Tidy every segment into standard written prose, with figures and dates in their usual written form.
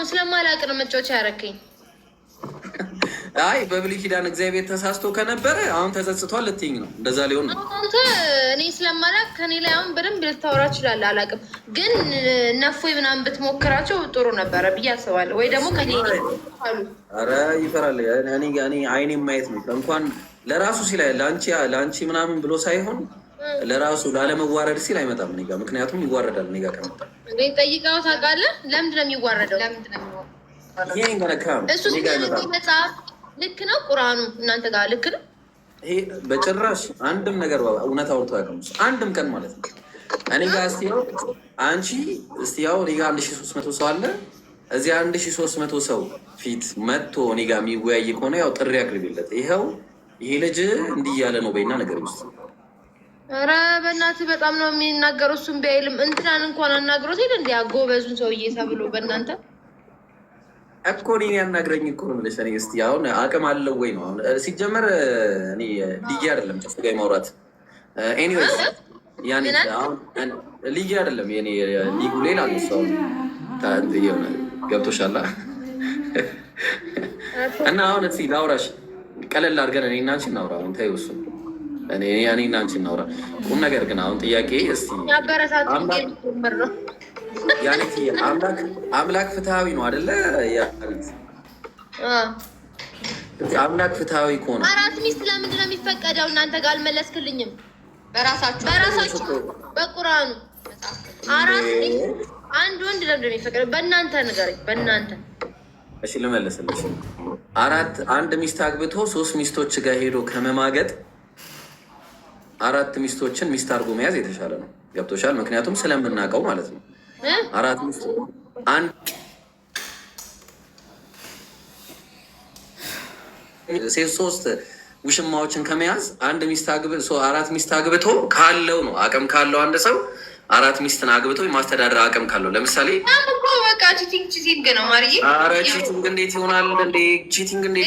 ስለማላውቅ ነው መጫወቻ ያደረከኝ። አይ በብሉይ ኪዳን እግዚአብሔር ተሳስቶ ከነበረ አሁን ተጸጽቷል ልትይኝ ነው? እንደዛ ሊሆን ነው። አንተ እኔ ስለማላውቅ ከኔ ላይ አሁን በደንብ ልታወራ ትችላለህ። አላውቅም ግን ነፎይ ምናምን ብትሞክራቸው ጥሩ ነበረ ብዬ አስባለሁ። ወይ ደግሞ ከኔ አሉ። ኧረ ይፈራል። እኔ አይኔ ማየት ነው እንኳን ለራሱ ሲል ለአንቺ ምናምን ብሎ ሳይሆን ለራሱ ላለመዋረድ ሲል አይመጣም እኔ ጋር። ምክንያቱም ይዋረዳል እኔ ጋር ከመጣ። ጠይቀው ታውቃለህ? ለምንድን ነው የሚዋረደው? እሱ መጽሐፍ ልክ ነው። ቁርአኑ እናንተ ጋር ልክ ነው? ይሄ በጭራሽ አንድም ነገር እውነት አውርቶ ያውቅም አንድም ቀን ማለት ነው። እኔ ጋር አንቺ እስቲ ያው እኔ ጋር 1300 ሰው አለ። እዚህ 1300 ሰው ፊት መጥቶ እኔ ጋር የሚወያይ ከሆነ ያው ጥሪ አቅርቢለት። ይኸው ይሄ ልጅ እንዲህ እያለ ነው በይና ነገር ውስጥ። ኧረ በእናትህ በጣም ነው የሚናገረው። እሱም ቢያይልም እንትናን እንኳን አናግሮት ሄደ እንዲ ጎበዙን ሰውዬ ተብሎ በእናንተ እኮ እኔን ያናግረኝ እኮ ነው የምልሽ። እኔ እስኪ አሁን አቅም አለው ወይ ነው አሁን ሲጀመር እኔ ልዬ አይደለም ጨፍ ጋር ማውራት። ኤኒዌይስ ያኔ አሁን ልዬ አይደለም የኔ ሊጉ ሌላ ነው። ሰው ሆነ ገብቶሻል። እና አሁን እስኪ ላውራሽ ቀለል አድርገን እኔ እና አንቺ እናውራ። አሁን ተይው እሱን እኔ እና አንቺ እናውራ ቁም ነገር። ግን አሁን ጥያቄ እስኪ ያኔት አምላክ ፍትሃዊ ነው አይደለ? አምላክ ፍትሃዊ ከሆነ አራት ሚስት ለምንድን ነው የሚፈቀደው? እናንተ ጋር አልመለስክልኝም። በራሳችሁ በቁርአኑ አራት ሚስት አንድ ወንድ ለምንድን ነው የሚፈቀደው? በእናንተ ንገረኝ። በእናንተ እሺ ልመለስልሽ። አንድ ሚስት አግብቶ 3 ሚስቶች ጋር ሄዶ ከመማገጥ 4 ሚስቶችን ሚስት አድርጎ መያዝ የተሻለ ነው። ገብቶሻል? ምክንያቱም ስለምናውቀው ማለት ነው። 4 ሚስት ሴት 3 ውሽማዎችን ከመያዝ 4 ሚስት አግብቶ ካለው ነው አቅም ካለው አንድ ሰው 4 ሚስትን አግብቶ የማስተዳደር አቅም ካለው ለምሳሌ በቃ ቺቲንግ ነው ማርዬ። ኧረ ቺቲንግ እንዴት ይሆናል እንዴ? ቺቲንግ እንዴት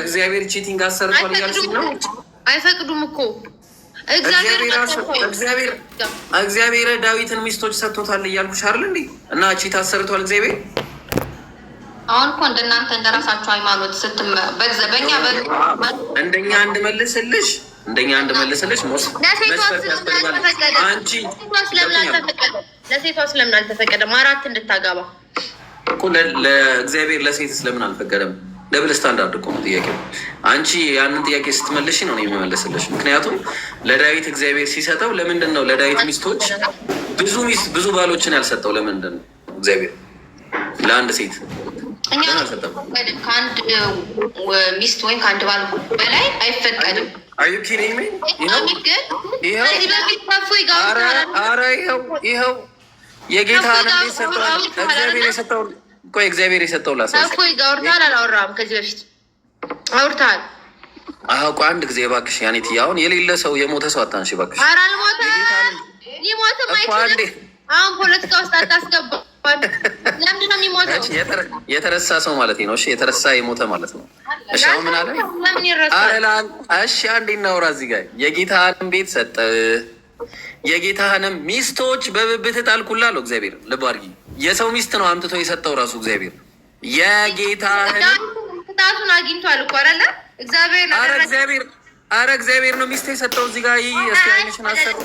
እግዚአብሔር ቺቲንግ አሰርቷል እያልሽ ነው? አይፈቅዱም እኮ እግዚአብሔር ዳዊትን ሚስቶች ሰጥቶታል እያልኩሽ አይደል እንዴ? እና ቺት አሰርቷል እግዚአብሔር። አሁን እኮ እንደናንተ እንደራሳችሁ ሃይማኖት በእኛ እንደኛ እንድመልስልሽ ለሴቷ ስለምን አልተፈቀደም? 4 እንድታጋባ እኮ ለእግዚአብሔር ለሴት ስለምን አልፈቀደም? ደብል ስታንዳርድ እኮ ነው ጥያቄው። አንቺ ያንን ጥያቄ ስትመልሽ ነው የሚመለስልሽ። ምክንያቱም ለዳዊት እግዚአብሔር ሲሰጠው ለምንድን ነው ለዳዊት ሚስቶች ብዙ ባሎችን ያልሰጠው? ለምንድን ነው እግዚአብሔር ለአንድ ሴት ከአንድ ሚስት ወይም ከአንድ ባል በላይ አይፈቀድም? ይኸው የጌታን እግዚአብሔር የሰጠው ጋርታል አላወራም። ከዚህ በፊት አውርታል። ቆይ አንድ ጊዜ እባክሽ ያኔት አሁን የሌለ ሰው የሞተ ሰው አታንሺ እባክሽ። ኧረ አልሞተም። ሊሞትም አይችልም። አሁን ፖለቲካ ውስጥ አታስገባ። ለምንድን ነው የሚሞተው? የተረሳ ሰው ማለት ነው። እሺ የተረሳ የሞተ ማለት ነው። እሺ አሁን ምን አለ? ለምን ይረሳል? እሺ አንዴ እናውራ እዚህ ጋር የጌታህንም ቤት ሰጠ፣ የጌታህንም ሚስቶች በብብት ጣልኩልህ አለው እግዚአብሔር። ልብ አድርጊ፣ የሰው ሚስት ነው አምጥቶ የሰጠው ራሱ እግዚአብሔር። የጌታህንም ቅጣቱን አግኝቷል እኮ አይደለ? እግዚአብሔር ነው ሚስት የሰጠው እዚህ ጋር። እስቲ አይነሽን አሰሩ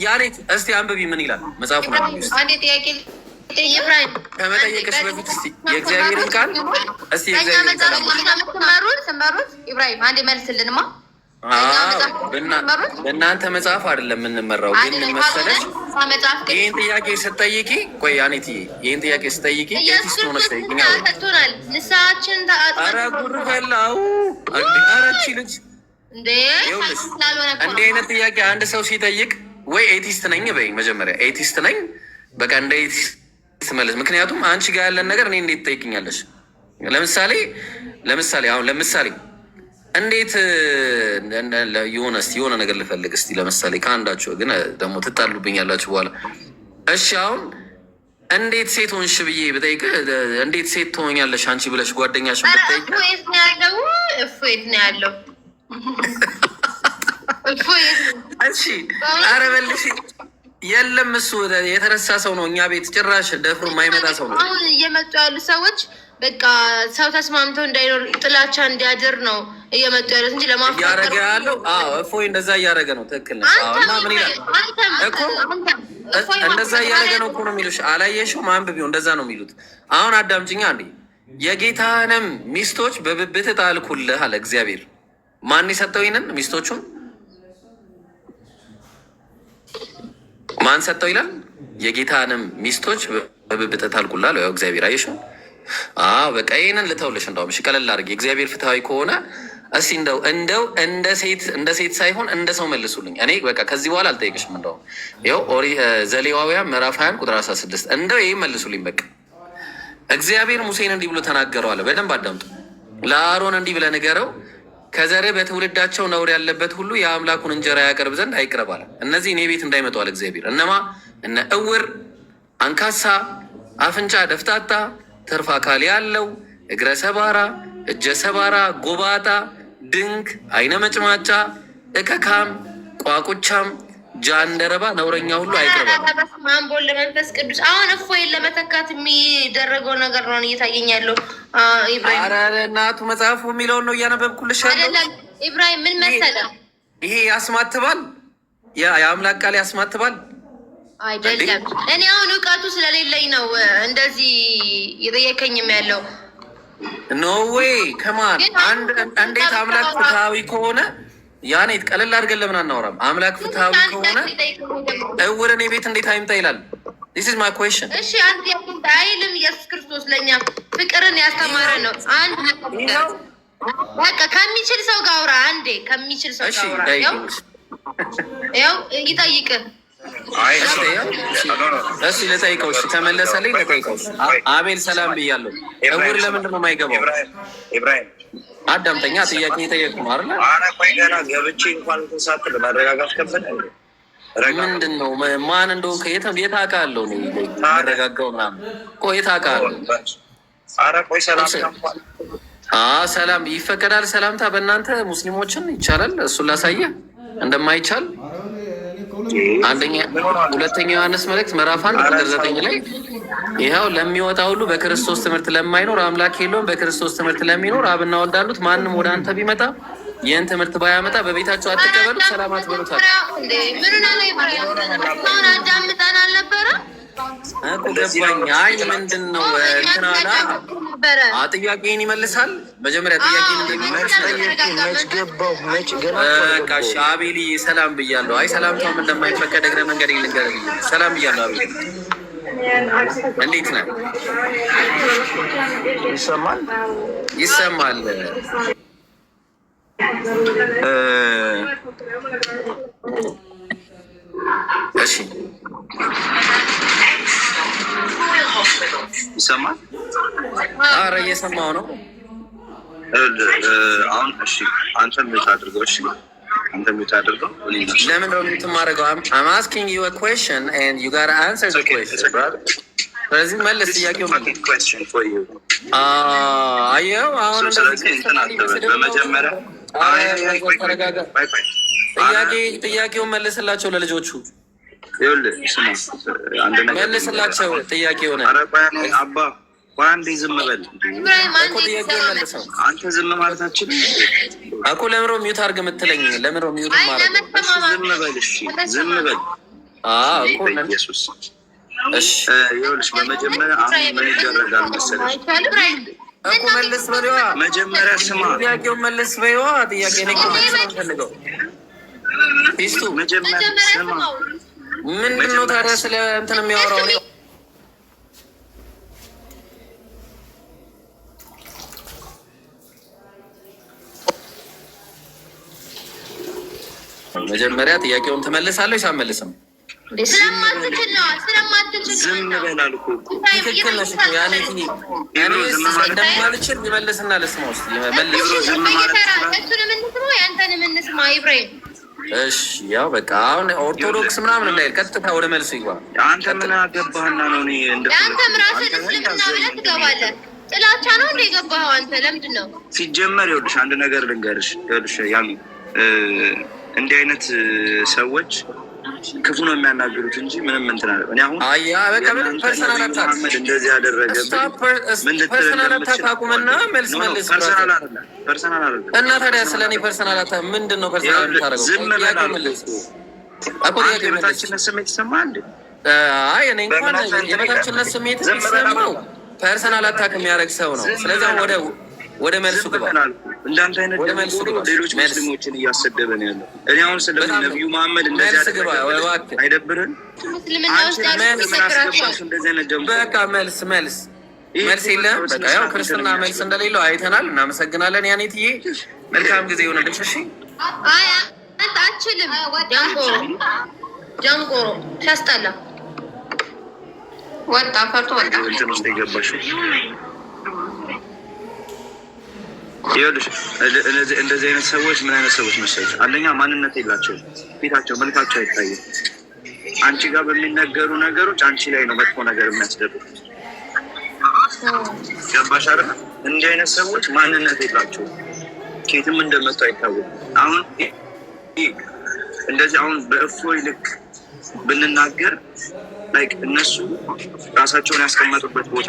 ያኔት እስቲ አንብቢ ምን ይላል መጽሐፉን። አንዴ ጥያቄ ኢብራሂም ከመጠየቅሽ በፊት እስቲ የእግዚአብሔርን ቃል እስቲ የእግዚአብሔርን ቃል ትመሩት ኢብራሂም አንዴ መልስልንማ። በእናንተ መጽሐፍ አይደለም የምንመራው። ግን ምን መሰለሽ ይህን ጥያቄ ስትጠይቂ ቆይ ያኔት ይህን ጥያቄ ስትጠይቂ ኤቲስት ሆነሽ ጠይቂኛል። ንስሐችን ኧረ ጉር ፈላው አረቺ ልጅ እንዲህ አይነት ጥያቄ አንድ ሰው ሲጠይቅ ወይ ኤቲስት ነኝ በይ መጀመሪያ። ኤቲስት ነኝ በቃ እንደ ኤቲስት መለስ። ምክንያቱም አንቺ ጋር ያለን ነገር እኔ እንዴት ትጠይቅኛለሽ? ለምሳሌ እንዴት የሆነ ነገር ልፈልግ እስቲ ለምሳሌ ከአንዳችሁ ግን ደግሞ ትጣሉብኛላችሁ በኋላ። እሺ አሁን እንዴት ሴት ሆንሽ ብዬ ብጠይቅ እንዴት ሴት ትሆኛለሽ አንቺ ብለሽ ጓደኛሽ ብጠይቅ እፎየት ነው ያለው እሺ ኧረ በልሽ የለም እሱ የተረሳ ሰው ነው። እኛ ቤት ጭራሽ ደፍሮ የማይመጣ ሰው ነው። አሁን እየመጡ ያሉ ሰዎች በቃ ሰው ተስማምተው እንዳይኖር ጥላቻ እንዲያድር ነው እየመጡ ያሉት እንጂ ለማፍራት እያደረገ ያለው እፎይ እንደዛ እያደረገ ነው። ትክክል ነው። እና ምን ይላል እኮ እንደዛ እያደረገ ነው እኮ ነው የሚሉሽ። አላየሽውም? አንብቢው። እንደዛ ነው የሚሉት። አሁን አዳምጪኛ እንዴ። የጌታንም ሚስቶች በብብት ጣልኩልህ አለ እግዚአብሔር። ማን የሰጠው ይንን? ሚስቶቹን ማን ሰጠው ይላል? የጌታንም ሚስቶች በብብት ጣልኩልህ አለ ያው እግዚአብሔር። አየሽው? በቃ ይህንን ልተውልሽ። እንደውም እሺ ቀለል አድርጌ እግዚአብሔር ፍትሃዊ ከሆነ እስኪ እንደው እንደ ሴት ሳይሆን እንደ ሰው መልሱልኝ። እኔ በቃ ከዚህ በኋላ አልጠይቅሽም። እንደውም ይኸው ዘሌዋውያን ምዕራፍ 21 ቁጥር 16 እንደው ይህ መልሱልኝ። በቃ እግዚአብሔር ሙሴን እንዲህ ብሎ ተናገረው አለ። በደንብ አዳምጡ። ለአሮን እንዲህ ብለህ ንገረው፣ ከዘርህ በትውልዳቸው ነውር ያለበት ሁሉ የአምላኩን እንጀራ ያቀርብ ዘንድ አይቅረብ አለ። እነዚህ እኔ ቤት እንዳይመጡ አለ እግዚአብሔር። እነማ? እነ እውር፣ አንካሳ፣ አፍንጫ ደፍታታ፣ ትርፍ አካል ያለው፣ እግረ ሰባራ፣ እጀ ሰባራ፣ ጎባጣ፣ ድንክ፣ አይነ መጭማጫ፣ እከካም፣ ቋቁቻም፣ ጃንደረባ፣ ነውረኛ ሁሉ አይቀርባል። ማንቦል ለመንፈስ ቅዱስ አሁን እፎይን ለመተካት የሚደረገው ነገር ነው እየታየኝ ያለው። ኢብራሂም ኧረ እናቱ መጽሐፉ የሚለውን ነው እያነበብኩልሽ ያለው። ኢብራሂም ምን መሰለህ፣ ይሄ ያስማትባል፣ የአምላክ ቃል ያስማትባል አይደለም። እኔ አሁን እውቀቱ ስለሌለኝ ነው እንደዚህ እየጠየከኝም ያለው። ኖ ዌይ ከማን እንዴት አምላክ ፍትሃዊ ከሆነ ያኔት ቀለል አድርገን ለምን አናወራም? አምላክ ፍትሃዊ ከሆነ እውር እኔ ቤት እንዴት አይምጣ ይላል? ዲስ ኢዝ ማይ ኩዌስችን። እሺ አንተ ያንተ አይልም። ኢየሱስ ክርስቶስ ለኛ ፍቅርን ያስተማረ ነው። አንድ በቃ ከሚችል ሰው ጋር አውራ። አንዴ ከሚችል ሰው ጋር አውራ። ያው ይጠይቅህ። እሺ ልጠይቀው። እሺ ተመለሰልኝ። ልጠይቀው። አቤል ሰላም ብያለሁ። እውር ለምንድን ነው የማይገባው? ኢብራሂም አዳምጠኛ። ጥያቄ የጠየቁ ነው አይደለ? አረ ቆይ ገና ገብቼ እንኳን ተሳትል ማረጋጋት ከፈለ ምንድን ነው ማን እንደሆንክ የት አውቃለሁ? ማረጋጋው ምናምን ቆይ የት አውቃለሁ? አረ ቆይ ሰላም ሰላም ይፈቀዳል? ሰላምታ በእናንተ ሙስሊሞችን ይቻላል? እሱን ላሳየህ እንደማይቻል ሁለተኛ ዮሐንስ መልእክት ምዕራፍ 1 ቁጥር 9 ላይ ይኸው ለሚወጣ ሁሉ በክርስቶስ ትምህርት ለማይኖር አምላክ የለውም፣ በክርስቶስ ትምህርት ለሚኖር አብና ወልድ አሉት። ማንም ወደ አንተ ቢመጣ ይህን ትምህርት ባያመጣ በቤታቸው አትቀበሉት፣ ሰላም አትበሉታል። እኮ ገባኝ። አይ ምንድን ነው እንትናና ጥያቄን ይመልሳል። መጀመሪያ ጥያቄን አቤል ሰላም ብያለሁ። አይ ሰላምታውም እንደማይፈቀድ እግረ መንገድ ልንገር ሰላም ብያለሁ። አቤል እንዴት ነህ? ይሰማል? ይሰማል። እሺ ይሰማል? ኧረ እየሰማሁ ነው። አሁን እሺ አንተ ምን ታድርገው? እሺ አንተ ምን ታድርገው? ለምን ነው የምትማረገው? I'm asking you a question and you gotta answer the question, brother. ስለዚህ መለስ ጥያቄው አየው። አሁን በመጀመሪያ ጥያቄውን መልስላቸው ለልጆቹ መልስላቸው። ጥያቄ ሆነ አባ በአንዴ ዝም በል አንተ ዝም ማለት አችልም እኮ። ለምሮ ሚዩት አድርግ የምትለኝ ለምሮ ሚዩት ማለት ዝም በል። እሺ ዝም በል እኮ ኢየሱስ። እሺ ይኸውልሽ በመጀመሪያ አሁን ምን ይደረጋል መሰለሽ እኮ መልስ በለዋ። መጀመሪያ ስማ ጥያቄውን መልስ በይዋ። ጥያቄ ነው የምፈልገው። ፊስቱ መጀመሪያ ስማ ምንድን ነው ታዲያ ስለ እንትን የሚያወራው? መጀመሪያ ጥያቄውን ትመልሳለች ሳመልስም ስለማትችል ነው። ዝም በል አልኩ። ትክክል ነሽ እኮ ያኔ እንደማልችል ይመልስና ልስማ ውስጥ ያንተንም እንስማ ኢብራሂም። እሺ ያው በቃ አሁን ኦርቶዶክስ ምናምን እንዳይል ቀጥታ ወደ መልሱ ይግባ። አንተ ምን አገባህና ነው? እኔ አንተም ራስህን እስልምና ብለህ ትገባለህ። ጥላቻ ነው እንደ የገባኸው አንተ ለምንድን ነው? ሲጀመር ይኸውልሽ አንድ ነገር ልንገርሽ። ይኸውልሽ ያም እንዲህ አይነት ሰዎች ክፉ ነው የሚያናገሩት እንጂ ምንም እንትን አለ። እኔ አሁን በቃ ምንም ፐርሰናል አታክ እንደዚህ ያደረገብኝ ፐርሰናል አታክ አቁምና መልስ ፐርሰናል አይደለም። እና ታዲያ ስለ እኔ ፐርሰናል አታክ ምንድን ነው? ፐርሰናል የምታደርገው ዝም በል የበታችነት ስሜት ይሰማል እንዴ? እኔ እንኳን የበታችነት ስሜት የሚሰማው ፐርሰናል አታክ የሚያደርግ ሰው ነው። ስለዚህ ወደ መልሱ ግባ። እንዳንተ አይነት ሌሎች ሙስሊሞችን እያሰደበ ነው ያለው። እኔ አሁን ስለ ነቢዩ መሐመድ እንደዚህ አይደብርም? በቃ መልስ የለም። በቃ ያው ክርስትና መልስ እንደሌለው አይተናል። እናመሰግናለን። ያኔትዬ መልካም ጊዜ ይሆንልሽ። እሺ አችልም ጀንቆሮ ሲያስጠላ ወጣ ፈርቶ ወጣ ውስጥ የገባሽ ይኸውልሽ፣ እንደዚህ አይነት ሰዎች ምን አይነት ሰዎች መሰለሽ? አንደኛ ማንነት የላቸውም፣ ፊታቸው መልካቸው አይታይም። አንቺ ጋር በሚነገሩ ነገሮች አንቺ ላይ ነው መጥፎ ነገር የሚያስደርጉት። ገባሽ አይደል? እንዲህ አይነት ሰዎች ማንነት የላቸውም፣ ከየትም እንደመጡ አይታወቅም። አሁን እንደዚህ አሁን በእፎይ ልክ ብንናገር እነሱ ራሳቸውን ያስቀመጡበት ቦታ